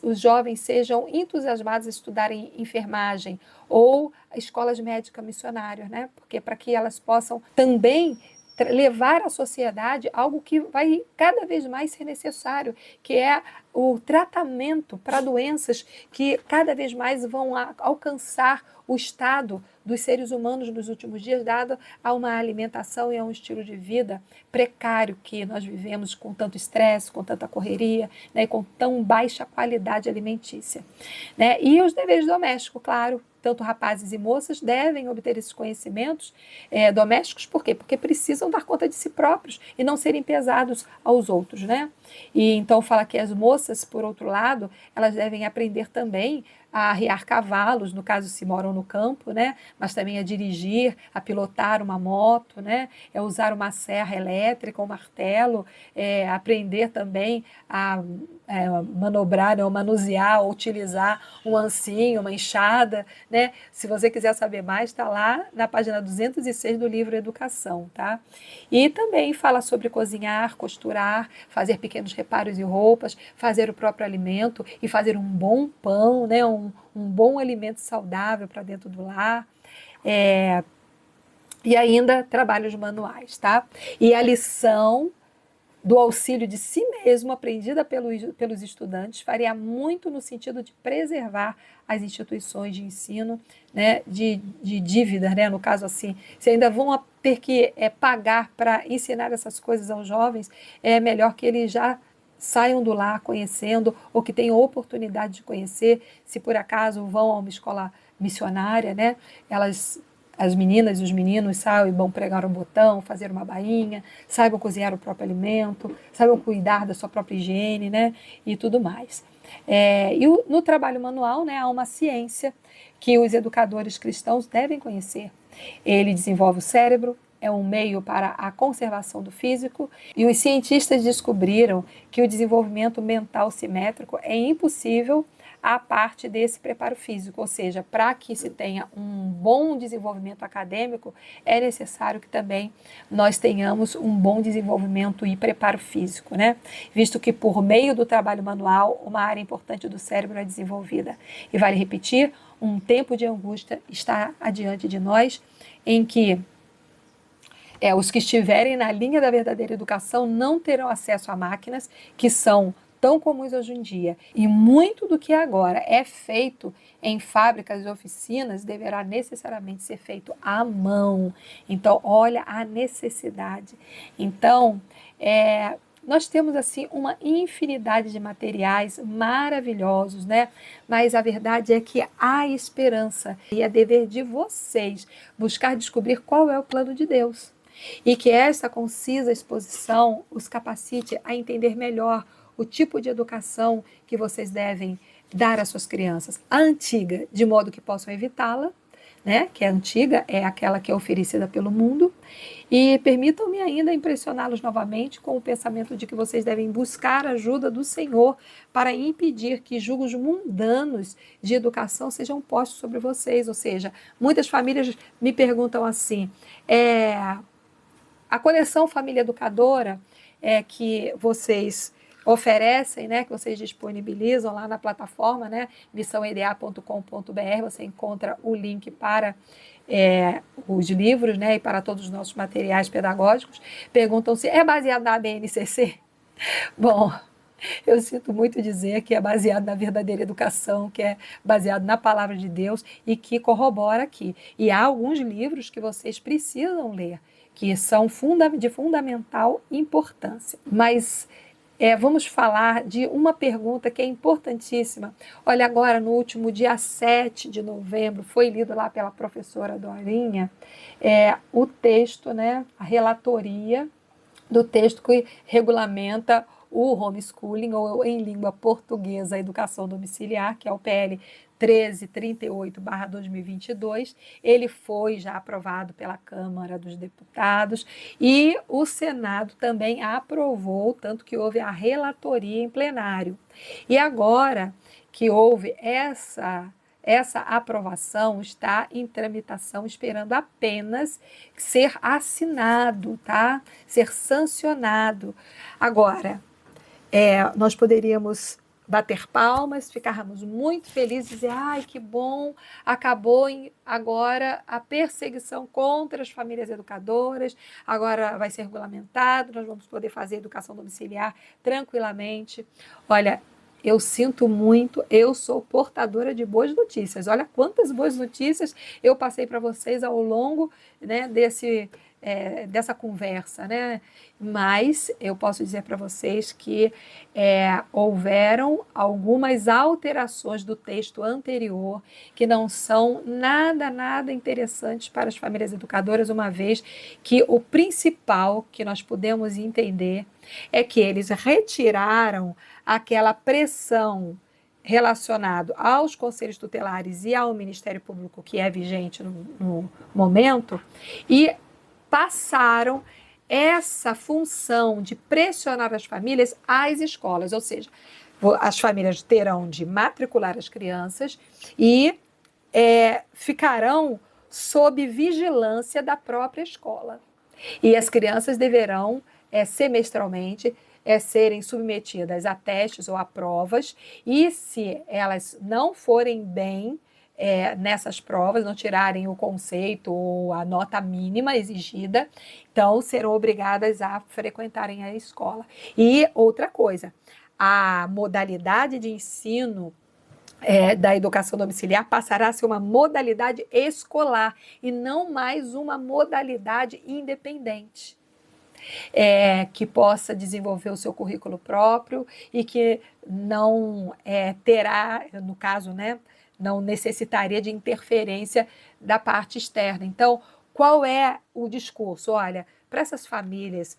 os jovens sejam entusiasmados a estudarem enfermagem ou escolas médicas missionárias, né? Porque para que elas possam também levar à sociedade algo que vai cada vez mais ser necessário, que é o tratamento para doenças que cada vez mais vão alcançar o estado dos seres humanos nos últimos dias, dado a uma alimentação e a um estilo de vida precário que nós vivemos com tanto estresse, com tanta correria, né, e com tão baixa qualidade alimentícia. Né? E os deveres domésticos, claro, tanto rapazes e moças devem obter esses conhecimentos domésticos, por quê? Porque precisam dar conta de si próprios e não serem pesados aos outros, né? E então fala que as moças, por outro lado, elas devem aprender também a arriar cavalos, no caso se moram no campo, né? Mas também a dirigir, a pilotar uma moto, né? Usar uma serra elétrica, um martelo, aprender também a manobrar, ou manusear, ou utilizar um ancinho, uma enxada, né? Se você quiser saber mais, está lá na página 206 do livro Educação, tá? E também fala sobre cozinhar, costurar, fazer pequenos reparos em roupas, fazer o próprio alimento e fazer um bom pão, né? Um bom alimento saudável para dentro do lar. E ainda trabalhos manuais, tá? E a lição do auxílio de si mesmo, aprendida pelos estudantes, faria muito no sentido de preservar as instituições de ensino, né, de dívidas, né, no caso assim, se ainda vão ter que pagar para ensinar essas coisas aos jovens, é melhor que eles já saiam do lar conhecendo, ou que tenham oportunidade de conhecer, se por acaso vão a uma escola missionária, né, as meninas e os meninos saibam pregar um botão, fazer uma bainha, saibam cozinhar o próprio alimento, saibam cuidar da sua própria higiene, né, e tudo mais. No trabalho manual, né, há uma ciência que os educadores cristãos devem conhecer. Ele desenvolve o cérebro, é um meio para a conservação do físico, e os cientistas descobriram que o desenvolvimento mental simétrico é impossível a parte desse preparo físico, ou seja, para que se tenha um bom desenvolvimento acadêmico, é necessário que também nós tenhamos um bom desenvolvimento e preparo físico, né? Visto que por meio do trabalho manual, uma área importante do cérebro é desenvolvida. E vale repetir, um tempo de angústia está adiante de nós, em que os que estiverem na linha da verdadeira educação não terão acesso a máquinas que são tão comuns hoje em dia. E muito do que agora é feito em fábricas e oficinas deverá necessariamente ser feito à mão. Então, olha a necessidade. Então, nós temos assim uma infinidade de materiais maravilhosos, né? Mas a verdade é que há esperança e é dever de vocês buscar descobrir qual é o plano de Deus. E que essa concisa exposição os capacite a entender melhor o tipo de educação que vocês devem dar às suas crianças. A antiga, de modo que possam evitá-la, né? Que a antiga é aquela que é oferecida pelo mundo. E permitam-me ainda impressioná-los novamente com o pensamento de que vocês devem buscar a ajuda do Senhor para impedir que julgos mundanos de educação sejam postos sobre vocês. Ou seja, muitas famílias me perguntam assim, a coleção Família Educadora que vocês oferecem, né, que vocês disponibilizam lá na plataforma, né, missãoeda.com.br, você encontra o link para os livros, né, e para todos os nossos materiais pedagógicos. Perguntam se é baseado na BNCC. Bom, eu sinto muito dizer que é baseado na verdadeira educação, que é baseado na palavra de Deus e que corrobora aqui. E há alguns livros que vocês precisam ler, que são de fundamental importância. Mas vamos falar de uma pergunta que é importantíssima. Olha, agora no último dia 7 de novembro, foi lido lá pela professora Dorinha, o texto, né, a relatoria do texto que regulamenta o homeschooling, ou em língua portuguesa, a educação domiciliar, que é o PL 1338/2022, ele foi já aprovado pela Câmara dos Deputados e o Senado também aprovou, tanto que houve a relatoria em plenário. E agora que houve essa aprovação, está em tramitação, esperando apenas ser assinado, tá? Ser sancionado. Agora, nós poderíamos bater palmas, ficarmos muito felizes e dizer, ai, que bom, acabou agora a perseguição contra as famílias educadoras, agora vai ser regulamentado, nós vamos poder fazer educação domiciliar tranquilamente. Olha, eu sinto muito, eu sou portadora de boas notícias. Olha quantas boas notícias eu passei para vocês ao longo, né, dessa conversa, né? Mas eu posso dizer para vocês que houveram algumas alterações do texto anterior que não são nada interessantes para as famílias educadoras, uma vez que o principal que nós podemos entender é que eles retiraram aquela pressão relacionado aos conselhos tutelares e ao Ministério Público que é vigente no momento e passaram essa função de pressionar as famílias às escolas, ou seja, as famílias terão de matricular as crianças e ficarão sob vigilância da própria escola. E as crianças deverão, semestralmente, serem submetidas a testes ou a provas, e se elas não forem bem nessas provas, não tirarem o conceito ou a nota mínima exigida, então serão obrigadas a frequentarem a escola. E outra coisa, a modalidade de ensino da educação domiciliar passará a ser uma modalidade escolar e não mais uma modalidade independente. Que possa desenvolver o seu currículo próprio e que não terá, no caso, né, não necessitaria de interferência da parte externa. Então, qual é o discurso? Olha, para essas famílias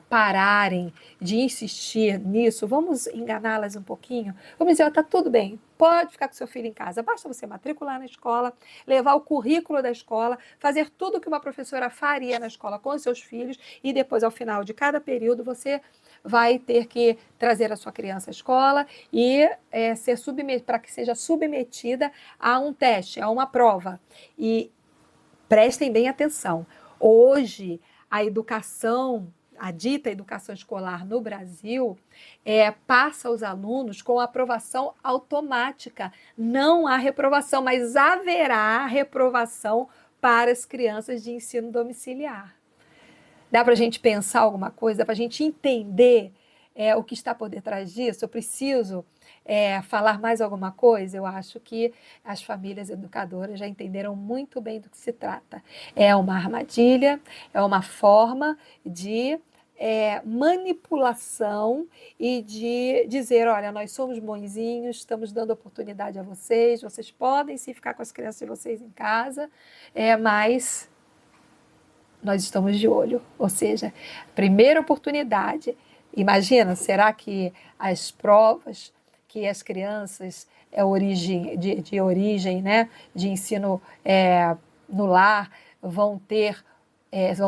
pararem de insistir nisso, vamos enganá-las um pouquinho? Vamos dizer, está tudo bem, pode ficar com seu filho em casa, basta você matricular na escola, levar o currículo da escola, fazer tudo o que uma professora faria na escola com os seus filhos e depois, ao final de cada período, você vai ter que trazer a sua criança à escola e para que seja submetida a um teste, a uma prova. E prestem bem atenção, hoje a educação, a dita educação escolar no Brasil, passa aos alunos com aprovação automática. Não há reprovação, mas haverá reprovação para as crianças de ensino domiciliar. Dá para a gente pensar alguma coisa, dá para a gente entender o que está por detrás disso? Eu preciso falar mais alguma coisa? Eu acho que as famílias educadoras já entenderam muito bem do que se trata. É uma armadilha, é uma forma de manipulação e de dizer, olha, nós somos bonzinhos, estamos dando oportunidade a vocês, vocês podem sim ficar com as crianças de vocês em casa, mas nós estamos de olho. Ou seja, primeira oportunidade. Imagina, será que as provas que as crianças de origem, né, de ensino no lar vão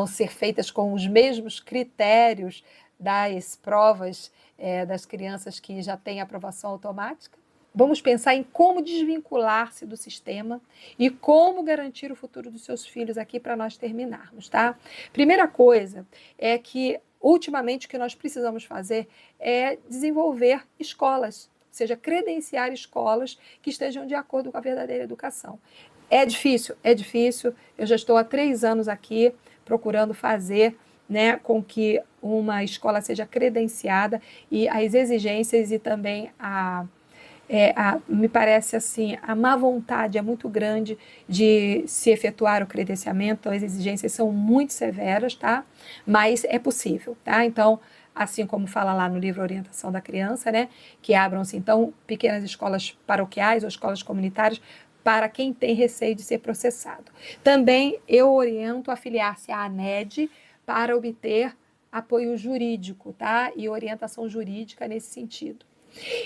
ser feitas com os mesmos critérios das provas das crianças que já têm aprovação automática? Vamos pensar em como desvincular-se do sistema e como garantir o futuro dos seus filhos aqui para nós terminarmos, tá? Primeira coisa é que, ultimamente, o que nós precisamos fazer é desenvolver escolas, ou seja, credenciar escolas que estejam de acordo com a verdadeira educação. É difícil? É difícil. Eu já estou há 3 anos aqui procurando fazer, né, com que uma escola seja credenciada e as exigências e também me parece assim, a má vontade é muito grande de se efetuar o credenciamento, então as exigências são muito severas, tá? Mas é possível, tá? Então, assim como fala lá no livro Orientação da Criança, né, que abram-se então pequenas escolas paroquiais ou escolas comunitárias para quem tem receio de ser processado. Também eu oriento a filiar-se à ANED para obter apoio jurídico, tá? E orientação jurídica nesse sentido.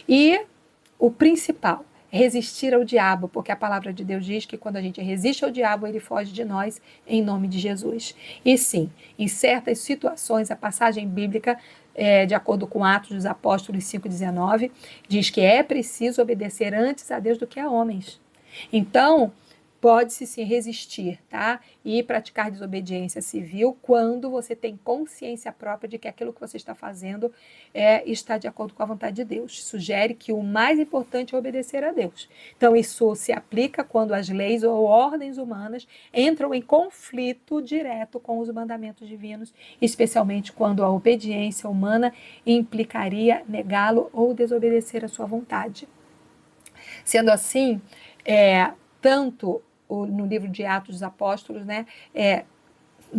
E o principal, resistir ao diabo, porque a palavra de Deus diz que quando a gente resiste ao diabo, ele foge de nós em nome de Jesus. E sim, em certas situações, a passagem bíblica, de acordo com Atos dos Apóstolos 5,19, diz que é preciso obedecer antes a Deus do que a homens. Então, pode-se sim resistir, tá? E praticar desobediência civil quando você tem consciência própria de que aquilo que você está fazendo está de acordo com a vontade de Deus. Sugere que o mais importante é obedecer a Deus. Então, isso se aplica quando as leis ou ordens humanas entram em conflito direto com os mandamentos divinos, especialmente quando a obediência humana implicaria negá-lo ou desobedecer a sua vontade. Sendo assim, tanto no livro de Atos dos Apóstolos, né,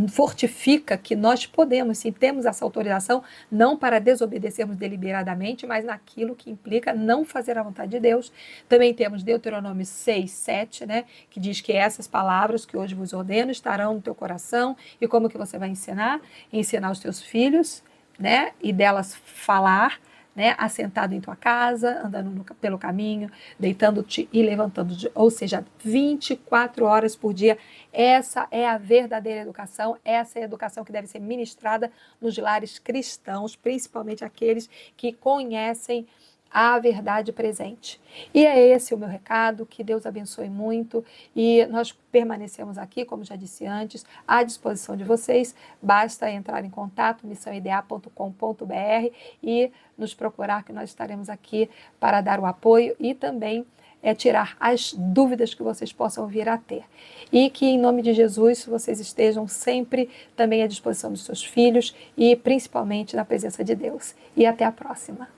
fortifica que nós podemos, sim, temos essa autorização, não para desobedecermos deliberadamente, mas naquilo que implica não fazer a vontade de Deus. Também temos Deuteronômio 6, 7, né, que diz que essas palavras que hoje vos ordeno estarão no teu coração. E como que você vai ensinar? Ensinar os teus filhos, né, e delas falar, né, assentado em tua casa, andando pelo caminho, deitando-te e levantando-te, ou seja, 24 horas por dia. Essa é a verdadeira educação, essa é a educação que deve ser ministrada nos lares cristãos, principalmente aqueles que conhecem a verdade presente. E é esse o meu recado, que Deus abençoe muito, e nós permanecemos aqui, como já disse antes, à disposição de vocês. Basta entrar em contato, missãoida.com.br, e nos procurar, que nós estaremos aqui para dar o apoio e também tirar as dúvidas que vocês possam vir a ter. E que, em nome de Jesus, vocês estejam sempre também à disposição dos seus filhos e principalmente na presença de Deus. E até a próxima.